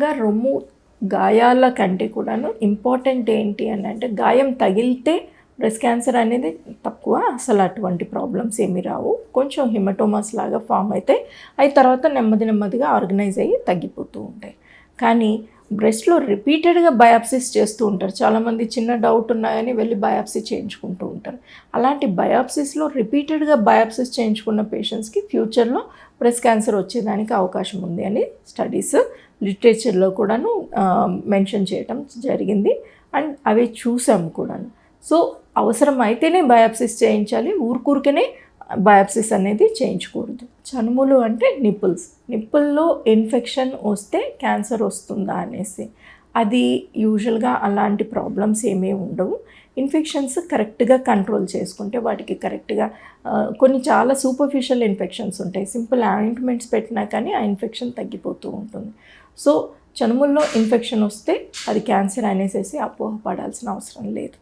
జనరల్గా రొమ్ము గాయాల కంటే కూడాను ఇంపార్టెంట్ ఏంటి అని అంటే, గాయం తగిలితే బ్రెస్ట్ క్యాన్సర్ అనేది తక్కువ, అసలు అటువంటి ప్రాబ్లమ్స్ ఏమీ రావు. కొంచెం హిమటోమాస్ లాగా ఫామ్ అవుతాయి, అవి తర్వాత నెమ్మదిగా ఆర్గనైజ్ అయ్యి తగ్గిపోతూ ఉంటాయి. కానీ బ్రెస్ట్లో రిపీటెడ్గా బయాప్సీస్ చేస్తూ ఉంటారు. చాలామంది చిన్న డౌట్ ఉన్నాయని వెళ్ళి బయాప్సీ చేయించుకుంటూ ఉంటారు. అలాంటి బయాప్సీస్లో రిపీటెడ్గా బయాప్సీస్ చేయించుకున్న పేషెంట్స్కి ఫ్యూచర్లో బ్రెస్ట్ క్యాన్సర్ వచ్చేదానికి అవకాశం ఉంది అని స్టడీస్ లిటరేచర్లో కూడాను మెన్షన్ చేయటం జరిగింది. అండ్ అవి చూసాము కూడాను. సో అవసరం అయితేనే బయాప్సీస్ చేయించాలి, ఊరికనే బయాప్సీస్ అనేది చేయించకూడదు. చనుములు అంటే నిప్పుల్లో ఇన్ఫెక్షన్ వస్తే క్యాన్సర్ వస్తుందా అనేసి, అది యూజువల్గా అలాంటి ప్రాబ్లమ్స్ ఏమీ ఉండవు. ఇన్ఫెక్షన్స్ కరెక్ట్గా కంట్రోల్ చేసుకుంటే వాటికి కరెక్ట్గా కొన్ని చాలా సూపర్ఫిషియల్ ఇన్ఫెక్షన్స్ ఉంటాయి, సింపుల్ ఆయింట్మెంట్స్ పెట్టినా కానీ ఆ ఇన్ఫెక్షన్ తగ్గిపోతూ ఉంటుంది. సో చనుముల్లో ఇన్ఫెక్షన్ వస్తే అది క్యాన్సర్ అనేసి అపోహపడాల్సిన అవసరం లేదు.